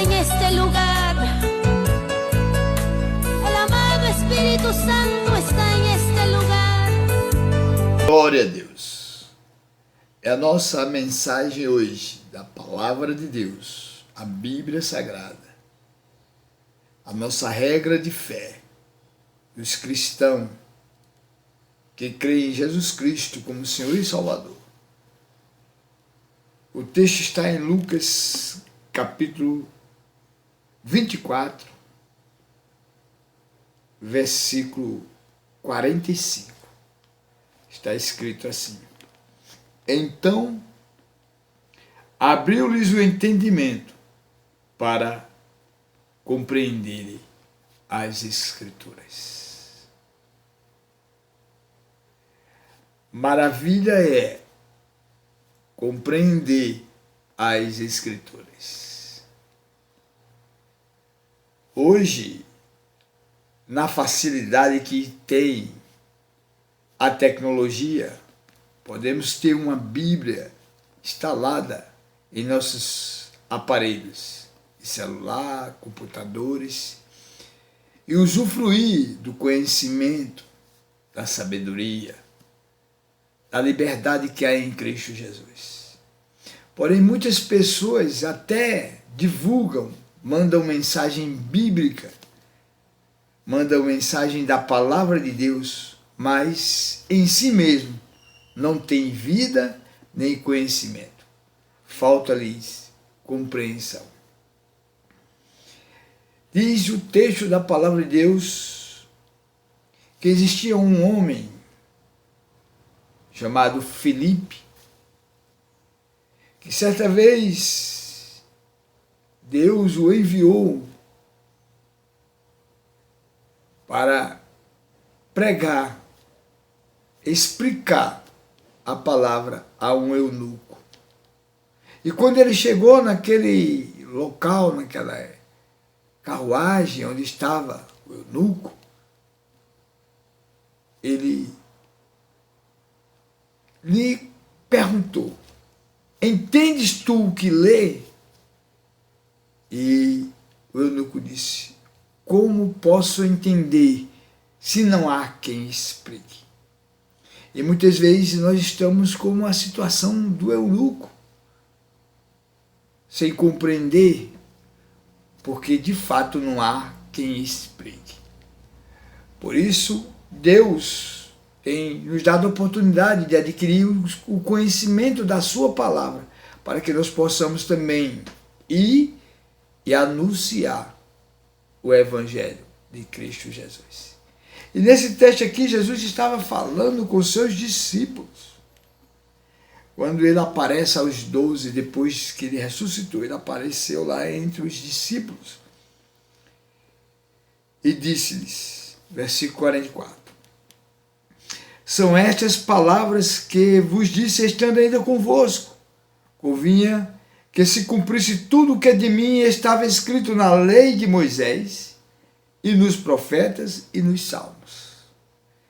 está en este lugar. El amado Espíritu Santo está en este lugar. Glória a Deus. É a nossa mensagem hoje da Palavra de Deus, a Bíblia Sagrada. A nossa regra de fé dos cristãos que creem em Jesus Cristo como Senhor e Salvador. O texto está em Lucas, capítulo 24, versículo 45. Está escrito assim: Então abriu-lhes o entendimento para compreenderem as Escrituras. Maravilha é compreender as Escrituras. Hoje, na facilidade que tem a tecnologia, podemos ter uma Bíblia instalada em nossos aparelhos, celular, computadores, e usufruir do conhecimento, da sabedoria, da liberdade que há em Cristo Jesus. Porém, muitas pessoas até divulgam, mandam mensagem bíblica, mandam mensagem da palavra de Deus, mas em si mesmo não tem vida nem conhecimento. Falta-lhes compreensão. Diz o texto da palavra de Deus que existia um homem chamado Filipe, que certa vez Deus o enviou para pregar, explicar a palavra a um eunuco. E quando ele chegou naquele local, naquela carruagem onde estava o eunuco, ele lhe perguntou: entendes tu o que lê? E o eunuco disse: como posso entender se não há quem explique? E muitas vezes nós estamos como a situação do eunuco, sem compreender, porque de fato não há quem explique. Por isso, Deus tem nos dado a oportunidade de adquirir o conhecimento da sua palavra, para que nós possamos também ir e anunciar o Evangelho de Cristo Jesus. E nesse texto aqui, Jesus estava falando com seus discípulos. Quando ele aparece aos 12, depois que ele ressuscitou, ele apareceu lá entre os discípulos e disse-lhes, versículo 44, são estas palavras que vos disse estando ainda convosco. Convinha que se cumprisse tudo o que de mim estava escrito na lei de Moisés e nos profetas e nos salmos.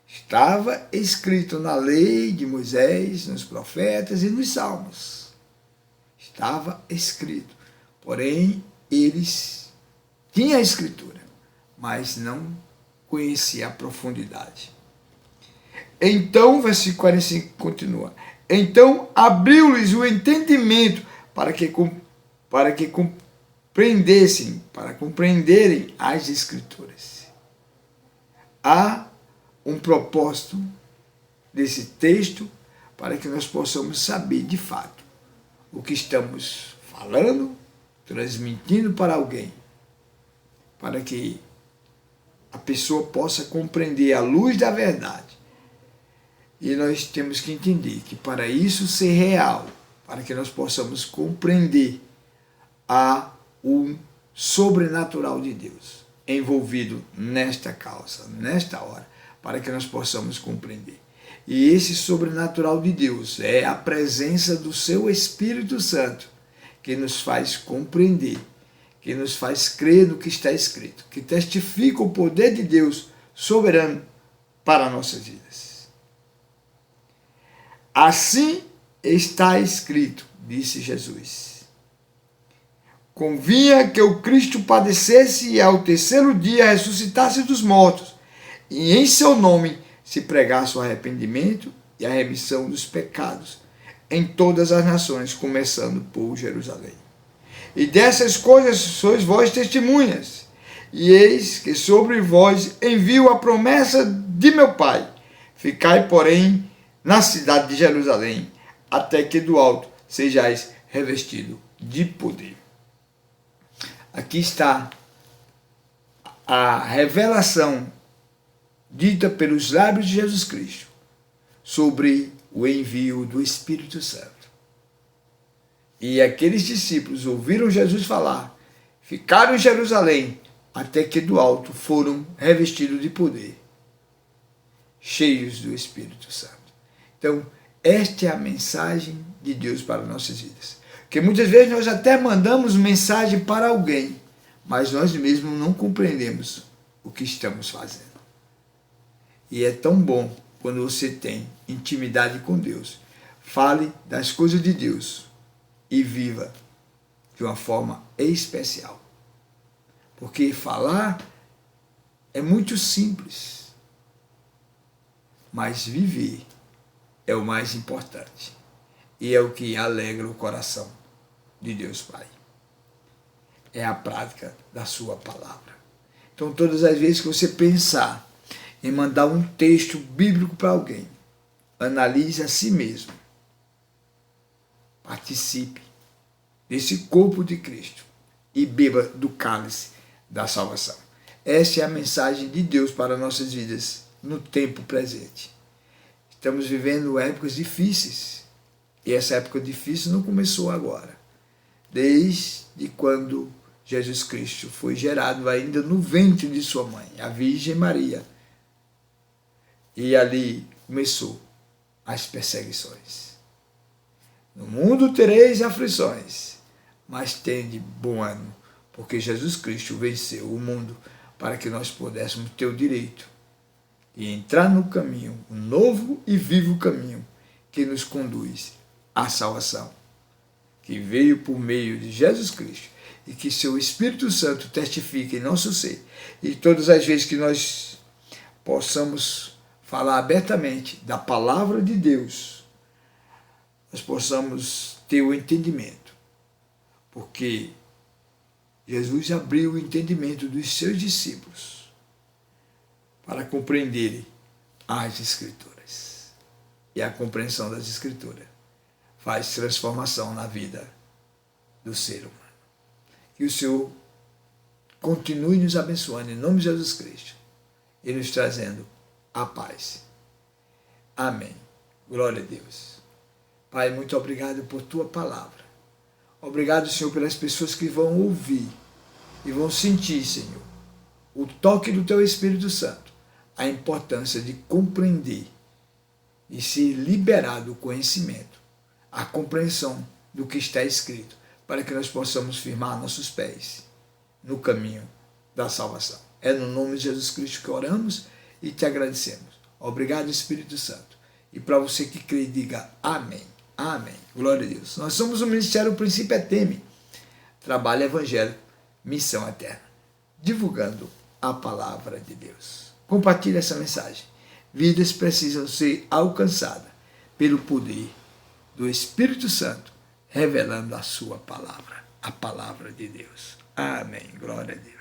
Estava escrito na lei de Moisés, nos profetas e nos salmos. Estava escrito. Porém, eles tinham a escritura, mas não conheciam a profundidade. Então, versículo 45 continua. Então, abriu-lhes o entendimento para compreenderem as Escrituras. Há um propósito desse texto para que nós possamos saber de fato o que estamos falando, transmitindo para alguém, para que a pessoa possa compreender à luz da verdade. E nós temos que entender que para isso ser real, para que nós possamos compreender, há um sobrenatural de Deus envolvido nesta causa, nesta hora, para que nós possamos compreender. E esse sobrenatural de Deus é a presença do seu Espírito Santo, que nos faz compreender, que nos faz crer no que está escrito, que testifica o poder de Deus soberano para nossas vidas. Assim está escrito, disse Jesus. convinha que o Cristo padecesse e ao terceiro dia ressuscitasse dos mortos, e em seu nome se pregasse o arrependimento e a remissão dos pecados em todas as nações, começando por Jerusalém. E dessas coisas sois vós testemunhas. E eis que sobre vós envio a promessa de meu Pai. Ficai, porém, na cidade de Jerusalém, até que do alto sejais revestido de poder. Aqui está a revelação dita pelos lábios de Jesus Cristo sobre o envio do Espírito Santo. E aqueles discípulos ouviram Jesus falar, ficaram em Jerusalém, até que do alto foram revestidos de poder, cheios do Espírito Santo. Então, esta é a mensagem de Deus para nossas vidas. Porque muitas vezes nós até mandamos mensagem para alguém, mas nós mesmos não compreendemos o que estamos fazendo. E é tão bom quando você tem intimidade com Deus. Fale das coisas de Deus e viva de uma forma especial. Porque falar é muito simples, mas viver é o mais importante. E é o que alegra o coração de Deus Pai. É a prática da sua palavra. Então, todas as vezes que você pensar em mandar um texto bíblico para alguém, analise a si mesmo. Participe desse corpo de Cristo e beba do cálice da salvação. Essa é a mensagem de Deus para nossas vidas no tempo presente. Estamos vivendo épocas difíceis. E essa época difícil não começou agora. Desde quando Jesus Cristo foi gerado ainda no ventre de sua mãe, a Virgem Maria. E ali começou as perseguições. No mundo tereis aflições, mas tende bom ânimo, porque Jesus Cristo venceu o mundo para que nós pudéssemos ter o direito de entrar no caminho, um novo e vivo caminho que nos conduz à salvação, que veio por meio de Jesus Cristo e que seu Espírito Santo testifica em nosso ser. E todas as vezes que nós possamos falar abertamente da palavra de Deus, nós possamos ter o entendimento, porque Jesus abriu o entendimento dos seus discípulos para compreenderem as Escrituras. E a compreensão das Escrituras faz transformação na vida do ser humano. Que o Senhor continue nos abençoando em nome de Jesus Cristo e nos trazendo a paz. Amém. Glória a Deus. Pai, muito obrigado por tua palavra. Obrigado, Senhor, pelas pessoas que vão ouvir e vão sentir, Senhor, o toque do teu Espírito Santo, a importância de compreender e ser liberado do conhecimento, a compreensão do que está escrito, para que nós possamos firmar nossos pés no caminho da salvação. É no nome de Jesus Cristo que oramos e te agradecemos. Obrigado, Espírito Santo. E para você que crê, diga amém. Amém. Glória a Deus. Nós somos o Ministério Princípio Eteme, trabalho evangélico, missão eterna, divulgando a palavra de Deus. Compartilhe essa mensagem. Vidas precisam ser alcançadas pelo poder do Espírito Santo, revelando a sua palavra, a palavra de Deus. Amém. Glória a Deus.